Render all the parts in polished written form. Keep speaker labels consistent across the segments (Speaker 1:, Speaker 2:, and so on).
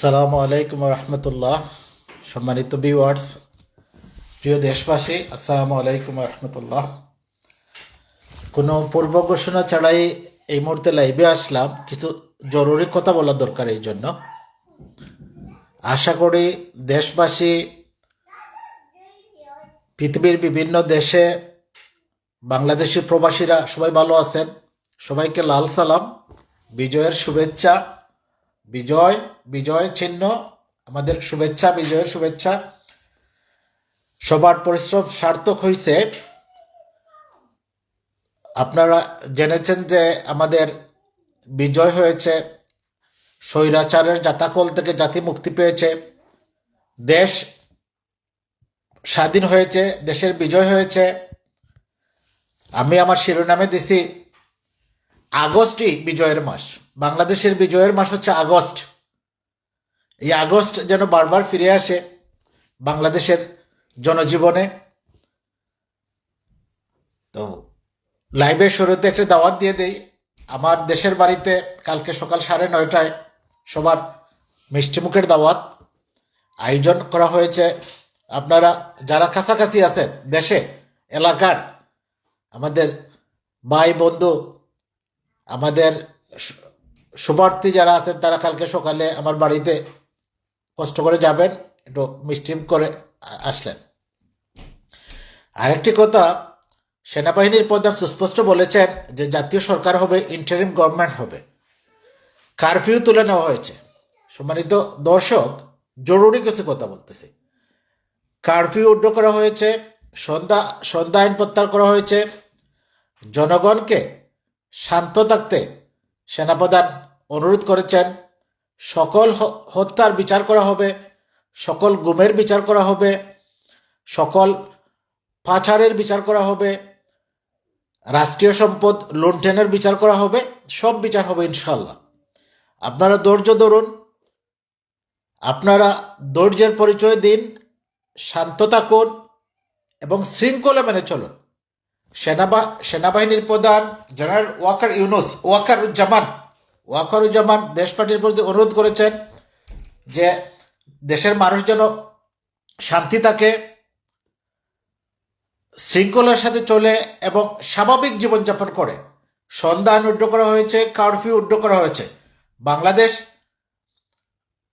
Speaker 1: সালামু আলাইকুম রহমতুল্লাহ। সম্মানিত ভিউয়ার্স, প্রিয় দেশবাসী, আসসালামু আলাইকুম রহমতুল্লাহ। কোনো পূর্ব ঘোষণা ছাড়াই এই মুহূর্তে লাইভে আসলাম, কিছু জরুরি কথা বলা দরকার। এই জন্য আশা করি দেশবাসী, পৃথিবীর বিভিন্ন দেশে বাংলাদেশি প্রবাসীরা সবাই ভালো আছেন। সবাইকে লাল সালাম, বিজয়ের শুভেচ্ছা। বিজয় বিজয় চিহ্ন, আমাদের শুভেচ্ছা, বিজয়ের শুভেচ্ছা। সবার পরিশ্রম সার্থক হয়েছে। আপনারা জেনেছেন যে আমাদের বিজয় হয়েছে, স্বৈরাচারের জাতাকল থেকে জাতি মুক্তি পেয়েছে, দেশ স্বাধীন হয়েছে, দেশের বিজয় হয়েছে। আমি আমার শিরোনামে দিছি আগস্টই বিজয়ের মাস। বাংলাদেশের বিজয়ের মাস হচ্ছে আগস্ট। এই আগস্ট যেন বারবার ফিরে আসে বাংলাদেশের জনজীবনে। তো লাইভের শুরুতে একটা দাওয়াত দিয়ে দেই। আমার দেশের বাড়িতে কালকে সকাল 9:30টায় সবার মিষ্টিমুখের দাওয়াত আয়োজন করা হয়েছে। আপনারা যারা কাছাকাছি আছেন, দেশে এলাকার আমাদের ভাই বন্ধু, আমাদের শুভার্থী যারা আছেন, তারা কালকে সকালে আমার বাড়িতে কষ্ট করে যাবেন, একটু মিষ্টিম করে আসলেন। আরেকটি কথা, সেনাবাহিনীর প্রধান সুস্পষ্ট বলেছেন যে জাতীয় সরকার হবে, ইন্টারিম গভর্নমেন্ট হবে। কারফিউ তুলে নেওয়া হয়েছে। সম্মানিত দর্শক, জরুরি কিছু কথা বলতেছি। কারফিউ উড্ড করা হয়েছে, সন্ধ্যা আইন প্রত্যাহার করা হয়েছে। জনগণকে শান্ত থাকতে সেনাপ্রধান অনুরোধ করেছেন। সকল হত্যার বিচার করা হবে, সকল গুমের বিচার করা হবে, সকল পাচারের বিচার করা হবে, রাষ্ট্রীয় সম্পদ লুণ্ঠনের বিচার করা হবে, সব বিচার হবে ইনশাল্লাহ। আপনারা ধৈর্য ধরুন, আপনারা ধৈর্যের পরিচয় দিন, শান্ত থাকুন এবং শৃঙ্খলা মেনে চলুন। সেনাবাহিনীর প্রধান জেনারেল ওয়াকারুজ্জামান দেশ পার্টির প্রতি অনুরোধ করেছেন যে দেশের মানুষ যেন শান্তি থাকে, শৃঙ্খলার সাথে চলে এবং স্বাভাবিক জীবনযাপন করে। সন্ধ্যা আইন উড্ড করা হয়েছে, কারফিউ উড্ড করা হয়েছে।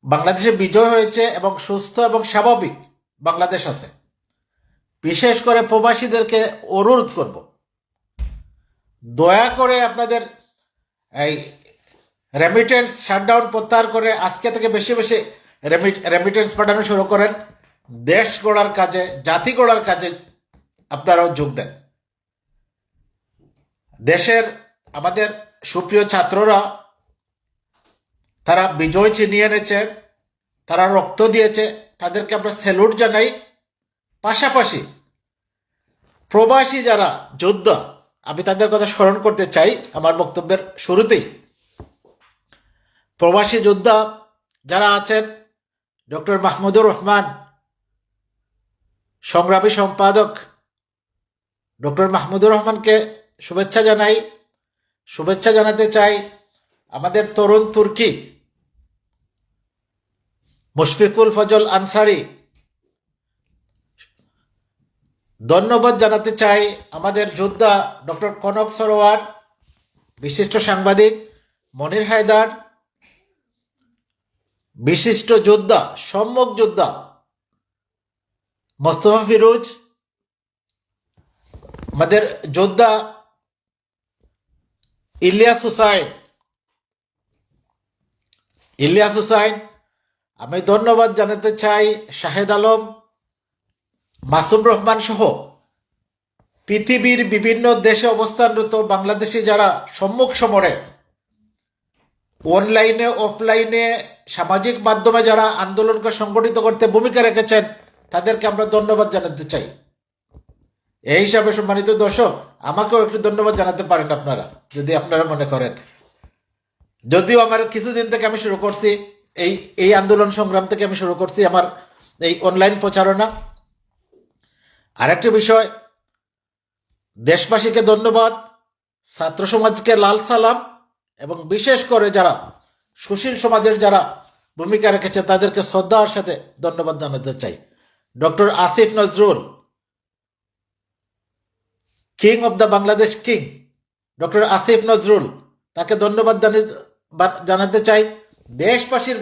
Speaker 1: বাংলাদেশে বিজয় হয়েছে এবং সুস্থ এবং স্বাভাবিক বাংলাদেশ আছে। বিশেষ করে প্রবাসীদেরকে অনুরোধ করব, দয়া করে আপনাদের এই রেমিটেন্স শাটডাউন প্রত্যাহার করে আজকে থেকে বেশি বেশি রেমিটেন্স পাঠানো শুরু করেন। দেশ গড়ার কাজে, জাতি গড়ার কাজে আপনারাও যোগ দেন। দেশের আমাদের সুপ্রিয় ছাত্ররা, তারা বিজয় ছিনিয়ে এনেছে, তারা রক্ত দিয়েছে, তাদেরকে আমরা স্যালুট জানাই। পাশাপাশি প্রবাসী যারা যোদ্ধা, আমি তাদের কথা স্মরণ করতে চাই আমার বক্তব্যের শুরুতেই। প্রবাসী যোদ্ধা যারা আছেন, ডক্টর মাহমুদুর রহমান, সংগ্রামী সম্পাদক ডক্টর মাহমুদুর রহমানকে শুভেচ্ছা জানাই। শুভেচ্ছা জানাতে চাই আমাদের তরুণ তুর্কি মুশফিকুল ফজল আনসারি। ধন্যবাদ জানাতে চাই আমাদের যোদ্ধা ডক্টর কনক সরোয়ার, বিশিষ্ট সাংবাদিক মনির হায়দার, বিশিষ্ট যোদ্ধা, সম্মুখ যোদ্ধা মোস্তফা ফিরোজ, আমাদের যোদ্ধা ইলিয়াস হুসাইন। আমি ধন্যবাদ জানাতে চাই শাহেদ আলম, মাসুম রহমান সহ পৃথিবীর বিভিন্ন দেশে অবস্থানরত বাংলাদেশি যারা সম্মুখ সমরে, অনলাইনে অফলাইনে সামাজিক মাধ্যমে যারা আন্দোলনকে সংগঠিত করতে ভূমিকা রেখেছেন, তাদেরকে আমরা ধন্যবাদ জানাতে চাই। এই হিসাবে সম্মানিত দর্শক, আমাকেও একটু ধন্যবাদ জানাতে পারেন আপনারা, যদি আপনারা মনে করেন। যদিও আমার কিছুদিন থেকে আমি শুরু করছি, এই আন্দোলন সংগ্রাম থেকে আমি শুরু করছি আমার এই অনলাইন প্রচারণা। আরেকটি বিষয়, দেশবাসীকে ধন্যবাদ, ছাত্র সমাজকে লাল সালাম, এবং বিশেষ করে যারা সুশীল সমাজের যারা ভূমিকা রেখেছে তাদেরকে শ্রদ্ধার সাথে ধন্যবাদ জানাতে চাই। Doctor Asif Nazrul, king of the Bangladesh king, doctor Asif Nazrul, তাকে ধন্যবাদ জানাতে চাই। দেশবাসীর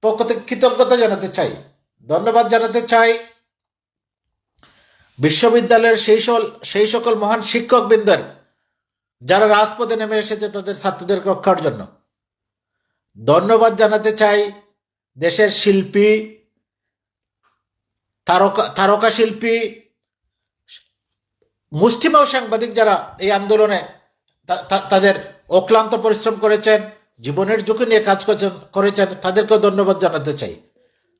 Speaker 1: পক্ষ থেকে কৃতজ্ঞতা জানাতে চাই, ধন্যবাদ জানাতে চাই বিশ্ববিদ্যালয়ের সেই সকল মহান শিক্ষকবৃন্দের যারা রাজপথে নেমে এসেছে তাদের ছাত্রদের রক্ষার জন্য। ধন্যবাদ জানাতে চাই দেশের শিল্পী, তারকা শিল্পী, মুষ্টিমেয় সাংবাদিক যারা এই আন্দোলনে তাদের অক্লান্ত পরিশ্রম করেছেন, জীবনের ঝুঁকি নিয়ে কাজ করেছেন, তাদেরকেও ধন্যবাদ জানাতে চাই।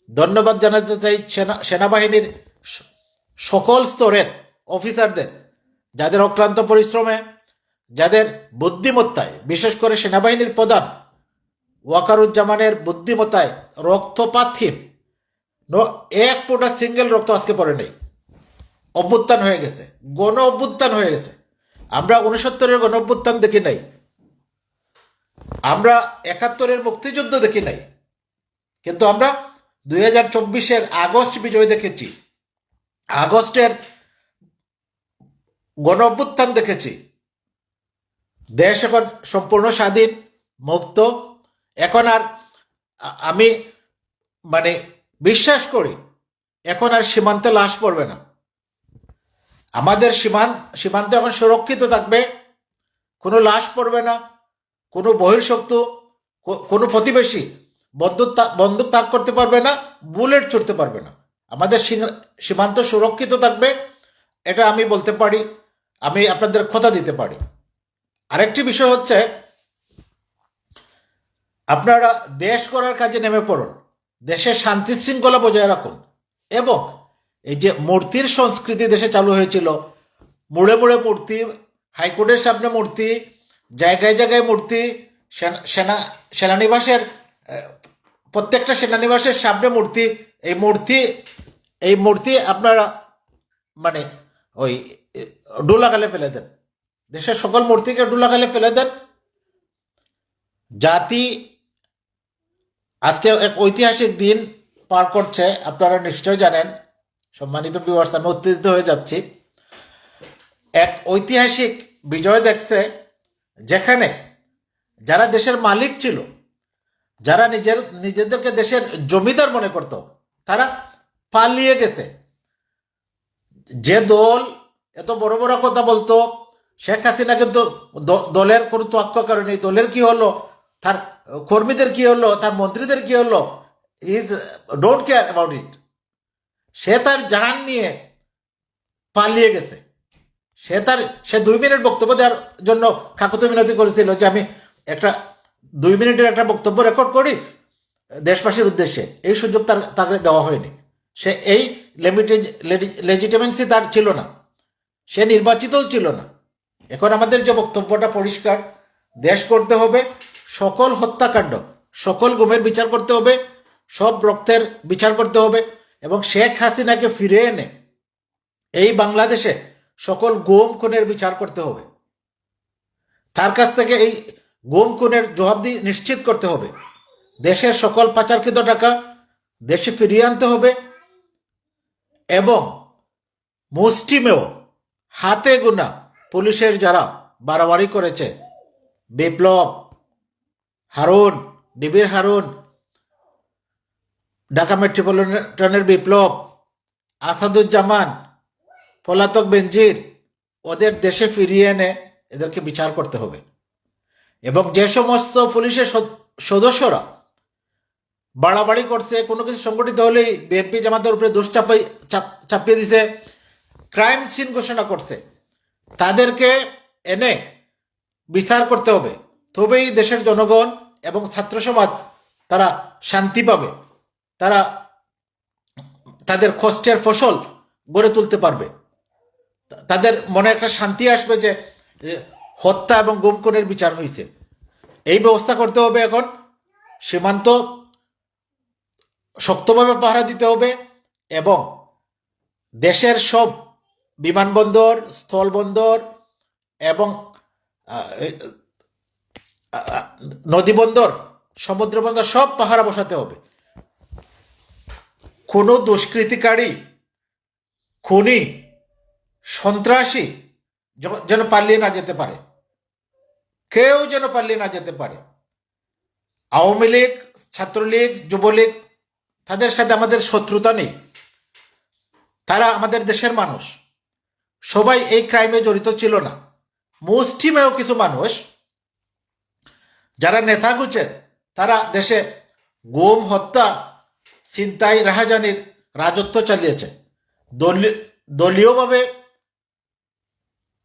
Speaker 1: ধন্যবাদ জানাতে চাই সেনাবাহিনীর সকল স্তরের অফিসারদের, যাদের অক্লান্ত পরিশ্রমে, যাদের বুদ্ধিমত্তায়, বিশেষ করে সেনাবাহিনীর প্রধান ওয়াকারুজ্জামানের বুদ্ধিমত্তায় রক্তপাতহীন এক ফোঁটা সিঙ্গেল রক্ত আজকে পড়ে নেই। অভ্যুত্থান হয়ে গেছে, গণ অভ্যুত্থান হয়ে গেছে। আমরা 69-এর গণ অভ্যুত্থান দেখি নাই, আমরা 71-এর মুক্তিযুদ্ধ দেখি নাই, কিন্তু আমরা 2024-এর আগস্ট বিজয় দেখেছি, আগস্টের গণ অভ্যুত্থান দেখেছি। দেশ এখন সম্পূর্ণ স্বাধীন, মুক্ত। এখন আর আমি বিশ্বাস করি এখন আর সীমান্তে লাশ পড়বে না। আমাদের সীমান্তে এখন সুরক্ষিত থাকবে, কোনো লাশ পড়বে না, কোনো বহির্শক্তি, কোনো প্রতিবেশী বন্দুক তাক করতে পারবে না, বুলেট ছুটতে পারবে না। আমাদের সীমান্ত সুরক্ষিত থাকবে, এটা আমি বলতে পারি, আমি আপনাদের কথা দিতে পারি। আরেকটি বিষয় হচ্ছে, আপনারা দেশ করার কাজে নেমে পড়ুন, দেশের শান্তি শৃঙ্খলা বজায় রাখুন, এবং এই যে মূর্তির সংস্কৃতি দেশে চালু হয়েছিল, মুড়ে মুড়ে মূর্তি, হাইকোর্টের সামনে মূর্তি, জায়গায় জায়গায় মূর্তি, সেনানিবাসের প্রত্যেকটা সেনানিবাসের সামনে মূর্তি, এই মূর্তি আপনারা ওই ডোলাখালে ফেলে দেন, দেশের সকল মূর্তিকে ডোলাখালে ফেলে দেন। জাতি আজকে এক ঐতিহাসিক দিন পার করছে, আপনারা নিশ্চয় জানেন। সম্মানিত ভিউয়ার্স, আমি উত্তেজিত হয়ে যাচ্ছি। এক ঐতিহাসিক বিজয় দেখছে, যেখানে যারা দেশের মালিক ছিল, যারা নিজেদেরকে দেশের জমিদার মনে করত, তারা পালিয়ে গেছে। যে দল এত বড় বড় কথা বলতো, শেখ হাসিনা কিন্তু দলের কোনো তোয়াক্কা করেনি। দলের কি হলো, তার কর্মীদের কি হলো, তার মন্ত্রীদের কি হলো, is don't care about it. সে তার জান নিয়ে পালিয়ে গেছে। সে 2 মিনিট বক্তব্য দেওয়ার জন্য কাকুতি মিনতি করেছিল যে আমি একটা 2 মিনিটের একটা বক্তব্য রেকর্ড করি দেশবাসীর উদ্দেশ্যে। এই সুযোগ তাকে দেওয়া হয়নি। সে এই লেজিটিমেন্সি তার ছিল না, সে নির্বাচিতও ছিল না। এখন আমাদের যে বক্তব্যটা পরিষ্কার, দেশ করতে হবে, সকল হত্যাকাণ্ড, সকল গুমের বিচার করতে হবে, সব রক্তের বিচার করতে হবে, এবং শেখ হাসিনাকে ফিরে এনে এই বাংলাদেশে সকল গুম খুনের বিচার করতে হবে। তার কাছ থেকে এই গুম খুনের জবাবদিহি নিশ্চিত করতে হবে। দেশের সকল পাচারকৃত টাকা দেশে ফিরিয়ে আনতে হবে, এবং মুষ্টিমেয় হাতে গোনা পুলিশের যারা বাড়াবাড়ি করেছে, বিপ্লব, হারুন, ডিবির হারুন, ঢাকা মেট্রোপলিটনের বিপ্লব, আসাদুজ্জামান, পলাতক বেনজির, ওদের দেশে ফিরিয়ে এনে এদেরকে বিচার করতে হবে। এবং যে সমস্ত পুলিশের সদস্যরা বাড়াবাড়ি করছে, কোনো কিছু সংগঠিত হলেই বিএনপি জামাতের উপরে দোষ চাপিয়ে দিছে, ক্রাইম সিন ঘোষণা করছে, তাদেরকে এনে বিচার করতে হবে। তবেই দেশের জনগণ এবং ছাত্র সমাজ তারা শান্তি পাবে, তারা তাদের কষ্টের ফসল গড়ে তুলতে পারবে, তাদের মনে একটা শান্তি আসবে যে হত্যা এবং গুম খুনের বিচার হয়েছে। এই ব্যবস্থা করতে হবে। এখন সীমান্ত শক্তভাবে পাহারা দিতে হবে, এবং দেশের সব বিমানবন্দর, স্থলবন্দর এবং নদীবন্দর সমুদ্র বন্দর সব পাহারা বসাতে হবে। কোনো দুষ্কৃতিকারী, খুনি, সন্ত্রাসী যেন পালিয়ে না যেতে পারে, কেউ যেন পালিয়ে না যেতে পারে। আওয়ামী লীগ, ছাত্রলীগ, যুবলীগ, তাদের সাথে আমাদের শত্রুতা নেই, তারা আমাদের দেশের মানুষ। সবাই এই ক্রাইমে জড়িত ছিল না। মুষ্টিমেয় কিছু মানুষ যারা নেতা গুছেন, তারা দেশে গুম, হত্যা, ছিনতাই, রাহাজানির রাজত্ব চালিয়েছে। দলীয়ভাবে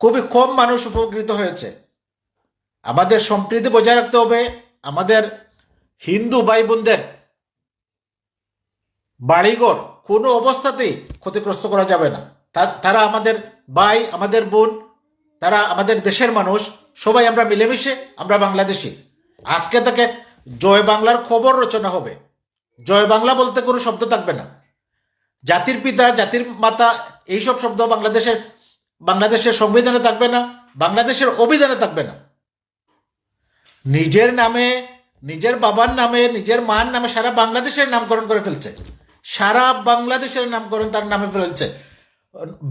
Speaker 1: খুবই কম মানুষ উপকৃত হয়েছে। আমাদের সম্প্রীতি বজায় রাখতে হবে। আমাদের হিন্দু ভাই বোনদের বাড়িঘর কোনো অবস্থাতেই ক্ষতিগ্রস্ত করা যাবে না। তারা আমাদের ভাই, আমাদের বোন, তারা আমাদের দেশের মানুষ। সবাই আমরা মিলেমিশে, আমরা বাংলাদেশি। আজকে থেকে জয় বাংলার খবর রচনা হবে। জয় বাংলা বলতে কোনো শব্দ থাকবে না। জাতির পিতা, জাতির মাতা, এইসব শব্দ বাংলাদেশের সংবিধানে থাকবে না, বাংলাদেশের অভিধানে থাকবে না। নিজের নামে, নিজের বাবার নামে, নিজের মার নামে সারা বাংলাদেশের নামকরণ করে ফেলছে। সারা বাংলাদেশের নামকরণ তার নামে ফেলছে।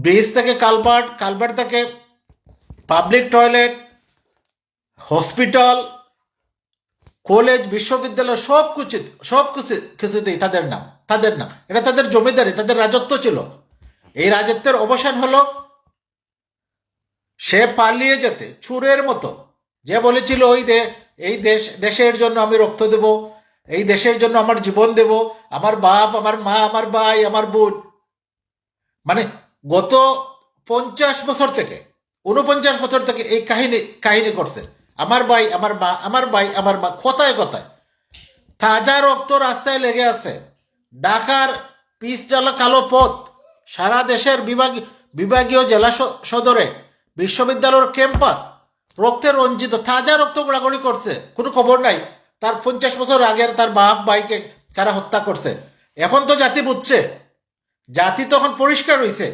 Speaker 1: ব্রিজ থেকে কালভার্ট, কালভার্ট থেকে পাবলিক টয়লেট, হসপিটাল, কলেজ, বিশ্ববিদ্যালয়, সব কিছুতেই তাদের নাম। এটা তাদের জমিদারি, তাদের রাজত্ব ছিল। এই রাজত্বের অবসান হলো সে পালিয়ে যেতে চুরের মতো, যে বলেছিল এই দেশের জন্য আমি রক্ত দেব, এই দেশের জন্য আমার জীবন দেব, আমার বাপ, আমার মা, আমার ভাই, আমার বোন। মানে গত 50 বছর থেকে, 49 বছর থেকে এই কাহিনী করছে। আমার ভাই, আমার মা, আমার ভাই, আমার মা, কথায় কথায় তাজা রক্ত রাস্তায় লেগে আছে। ঢাকার পিচ ডালা কালো পথ, সারা দেশের বিভাগীয় জেলা সদরে, বিশ্ববিদ্যালয়ের ক্যাম্পাস রক্তে রঞ্জিত, তাজা রক্ত গোড়াগড়ি করছে। কোনো খবর নাই তার 50 বছর আগের তার বাপ ভাইকে কারা হত্যা করছে। এখন তো জাতি বুঝছে, জাতি তখন পরিষ্কার হয়েছে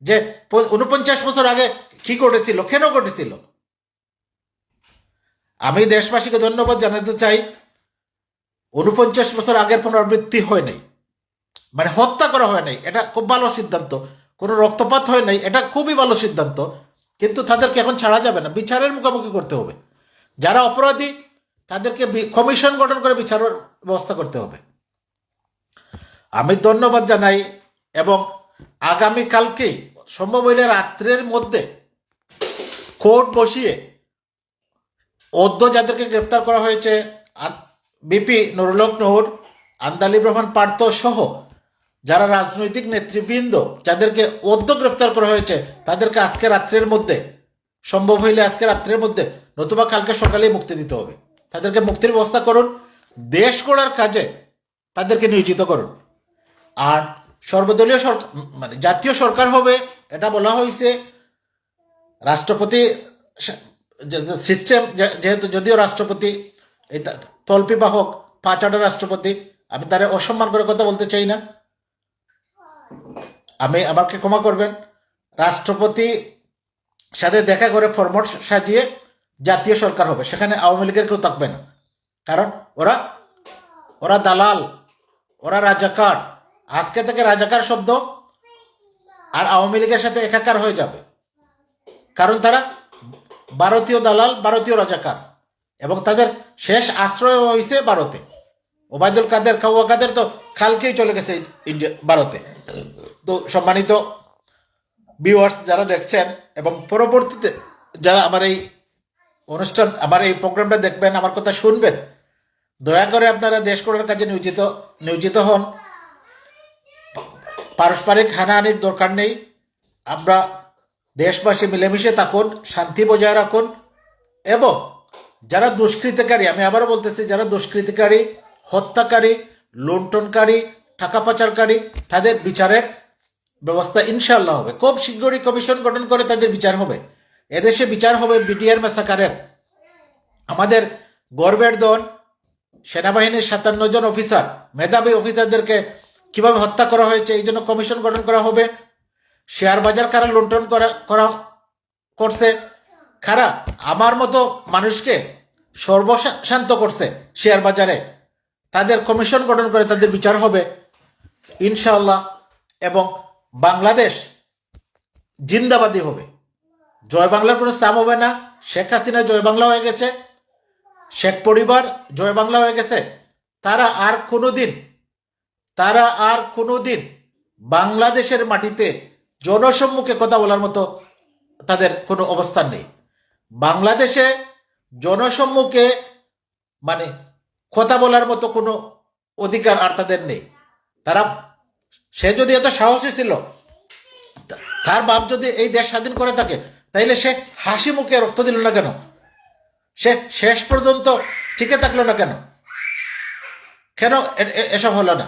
Speaker 1: যে 49 বছর আগে কি ঘটেছিল, কেন ঘটেছিল। আমি দেশবাসীকে ধন্যবাদ জানাতে চাই। 49 বছর আগের পুনরাবৃত্তি হয় নাই, মানে হত্যা করা হয় নাই, এটা খুব ভালো সিদ্ধান্ত। কোনো রক্তপাত হয় নাই, এটা খুবই ভালো সিদ্ধান্ত। কিন্তু তাদেরকে এখন ছাড়া যাবে না, বিচারের মুখোমুখি করতে হবে। যারা অপরাধী তাদেরকে কমিশন গঠন করে বিচারের ব্যবস্থা করতে হবে। আমি ধন্যবাদ জানাই এবং আগামীকালকেই সম্ভব হইলে রাত্রের মধ্যে কোর্ট বসিয়ে যাদেরকে গ্রেফতার করা হয়েছে, বিপি নুরুল হক নূর, আন্দালিব রহমান পার্থ সহ যারা রাজনৈতিক নেতৃবৃন্দ যাদেরকে গ্রেফতার করা হয়েছে, তাদেরকে আজকে রাত্রের মধ্যে, সম্ভব হইলে আজকে রাত্রের মধ্যে, নতুবা কালকে সকালেই মুক্তি দিতে হবে। তাদেরকে মুক্তির ব্যবস্থা করুন। দেশ গড়ার কাজে তাদেরকে নিয়োজিত করুন। আর সর্বদলীয় সরকার, মানে জাতীয় সরকার হবে, এটা বলা হয়েছে। রাষ্ট্রপতি সিস্টেম, যেহেতু যদিও রাষ্ট্রপতি এই তল্পিবাহক, 5 রাষ্ট্রপতি, আমি তারে অসম্মান করে কথা বলতে চাই না, আমাকে ক্ষমা করবেন। রাষ্ট্রপতি সাথে দেখা করে ফরম্যাট সাজিয়ে জাতীয় সরকার হবে, সেখানে আওয়ামী লীগের কেউ থাকবে না। কারণ ওরা দালাল, ওরা রাজাকার। আজকে থেকে রাজাকার শব্দ আর আওয়ামী লীগের সাথে একাকার হয়ে যাবে। কারণ তারা ভারতীয় দালাল, ভারতীয় রাজাকার, এবং তাদের শেষ আশ্রয় হয়েছে ভারতে। ওবায়দুল কাদের, কাউয়া কাদের তো কালকেই চলে গেছে ভারতে। তো সম্মানিত ভিউয়ার্স যারা দেখছেন এবং পরবর্তীতে যারা আমার এই অনুষ্ঠান, আমার এই প্রোগ্রামটা দেখবেন, আমার কথা শুনবেন, দয়া করে আপনারা দেশ গড়ার কাজে নিয়োজিত হন। পারস্পরিক হানাহানির দরকার নেই। আমরা দেশবাসী মিলেমিশে থাকুন, শান্তি বজায় রাখুন। এবং যারা দুষ্কৃতিকারী, আমি আবারও বলতেছি, যারা দুষ্কৃতিকারী, হত্যাকারী, লুণ্ঠনকারী, টাকা পাচারকারী, তাদের বিচারের ব্যবস্থা ইনশাল্লাহ হবে। খুব শীঘ্রই কমিশন গঠন করে তাদের বিচার হবে। এদেশে বিচার হবে বিডিআর ম্যাসাকারের। আমাদের গর্বের দল সেনাবাহিনীর 57 জন অফিসার, মেধাবী অফিসারদেরকে কিভাবে হত্যা করা হয়েছে, এই জন্য কমিশন গঠন করা হবে। শেয়ার বাজার কারা লুণ্ঠন করছে, কারা আমার মতো মানুষকে সর্বশান্ত করছে শেয়ার বাজারে, তাদের কমিশন গঠন করে তাদের বিচার হবে ইনশাআল্লাহ, এবং বাংলাদেশ জিন্দাবাদী হবে। জয় বাংলার কোনো স্থান হবে না। শেখ হাসিনা জয় বাংলা হয়ে গেছে, শেখ পরিবার জয় বাংলা হয়ে গেছে। তারা আর কোনোদিন বাংলাদেশের মাটিতে জনসম্মুখে কথা বলার মতো তাদের কোনো অবস্থান নেই। বাংলাদেশে জনসম্মুখে মানে কথা বলার মতো কোনো অধিকার আর তাদের নেই। সে যদি এত সাহসী ছিল, তার বাপ যদি এই দেশ স্বাধীন করে থাকে, তাইলে সে হাসি মুখে রক্ত দিল না কেন? সে শেষ পর্যন্ত টিকে থাকলো না কেন? কেন এসব হলো না?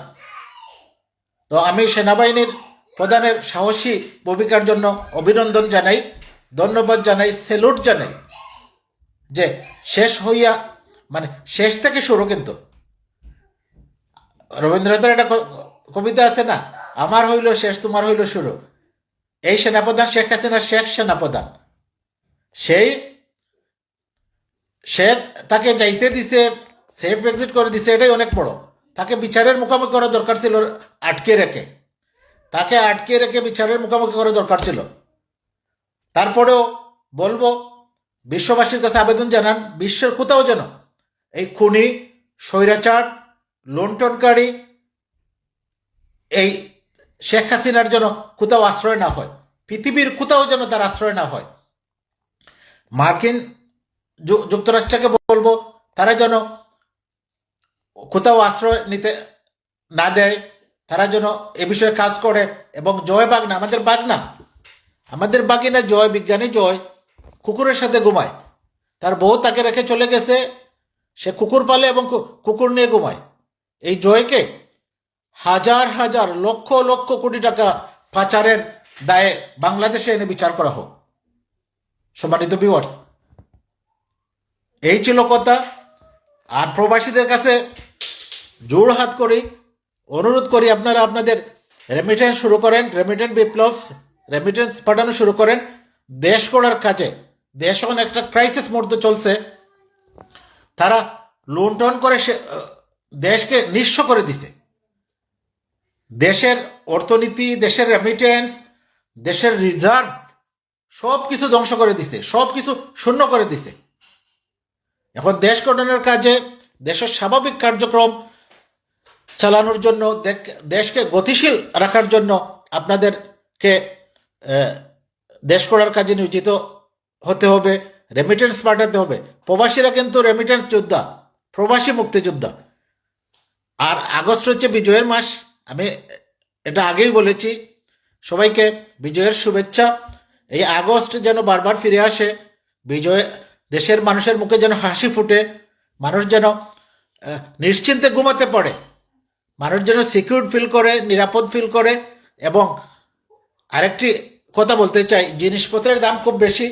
Speaker 1: তো আমি সেনাবাহিনীর প্রধানের সাহসী ভূমিকার জন্য অভিনন্দন জানাই, ধন্যবাদ জানাই, স্যালুট জানাই, যে শেষ হইয়া মানে শেষ থেকে শুরু। কিন্তু রবীন্দ্রনাথের একটা কবিতা আছে না, আমার হইল শেষ তোমার হইল শুরু। এই সেনাপ্রধান শেখ হাসিনা শেখ সেনাপ্রধান, সে তাকে যাইতে দিছে, সেফ এক্সিট করে দিছে, এটাই অনেক বড়। তাকে বিচারের মুখোমুখি করা দরকার ছিল, তাকে আটকে রেখে বিচারের মুখোমুখি করা দরকার ছিল। তারপরেও বলবো, বিশ্ববাসীর কাছে আবেদন জানান, বিশ্বের কোথাও যেন এই খুনি, স্বৈরাচার, লুণ্ঠনকারী এই শেখ হাসিনার যেন কোথাও আশ্রয় না হয়, পৃথিবীর কোথাও যেন তার আশ্রয় না হয়। মার্কিন যুক্তরাষ্ট্রকে বলবো, তারা যেন কোথাও আশ্রয় নিতে না দেয়, তারা যেন এ বিষয়ে কাজ করে। এবং জয় বাগনা, আমাদের বাগিনা জয়, বিজ্ঞানী জয় কুকুরের সাথে ঘুমায়। তার বউ তাকে রেখে চলে গেছে, সে কুকুর পালে এবং কুকুর নিয়ে ঘুমায়। এই জয়কে হাজার হাজার লক্ষ লক্ষ কোটি টাকা পাচারের দায়ে বাংলাদেশে এনে বিচার করা হোক। সম্মানিত ভিউয়ার্স, এই ছিল কথা। আর প্রবাসীদের কাছে জোর হাত করি, অনুরোধ করি, আপনারা আপনাদের রেমিটেন্স শুরু করেন, রেমিটেন্স বিপ্লব, রেমিটেন্স পাঠানো শুরু করেন দেশ গড়ার কাজে। দেশ এখন একটা ক্রাইসিস মুহূর্তে চলছে। তারা লুণ্ঠন করে দেশকে নিঃস্ব করে দিছে। দেশের অর্থনীতি, দেশের রেমিটেন্স, দেশের রিজার্ভ সব কিছু ধ্বংস করে দিছে, সব কিছু শূন্য করে দিছে। এখন দেশ গঠনের কাজে, দেশের স্বাভাবিক কার্যক্রম চালানোর জন্য, দেশকে গতিশীল রাখার জন্য আপনাদেরকে দেশ গড়ার কাজে নিয়োজিত হতে হবে, রেমিটেন্স পাঠাতে হবে। প্রবাসীরা কিন্তু রেমিটেন্স যোদ্ধা, প্রবাসী মুক্তিযোদ্ধা। আর আগস্ট হচ্ছে বিজয়ের মাস, আমি এটা আগেই বলেছি। সবাইকে বিজয়ের শুভেচ্ছা। এই আগস্ট যেন বারবার ফিরে আসে, বিজয় দেশের মানুষের মুখে যেন হাসি ফুটে, মানুষ যেন নিশ্চিন্তে ঘুমাতে পারে, মানুষ যেন সিকিউর ফিল করে, নিরাপদ ফিল করে। এবং আরেকটি কথা বলতে চাই, জিনিসপত্রের দাম খুব বেশি।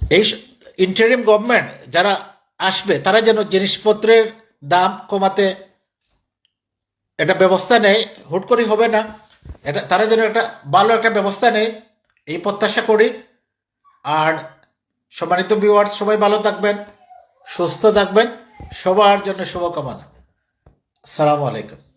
Speaker 1: এই ইন্টারিম গভর্নমেন্ট যারা আসবে, তারা যেন জিনিসপত্রের দাম কমাতে এটা ব্যবস্থা নেয়, হুট করে হবে না, এটা তারা যেন একটা ভালো একটা ব্যবস্থা নেয়, এই প্রত্যাশা করি। আর সম্মানিত ভিউয়ার্স, সবাই ভালো থাকবেন, সুস্থ থাকবেন, সবার জন্য শুভকামনা। আসসালামু আলাইকুম।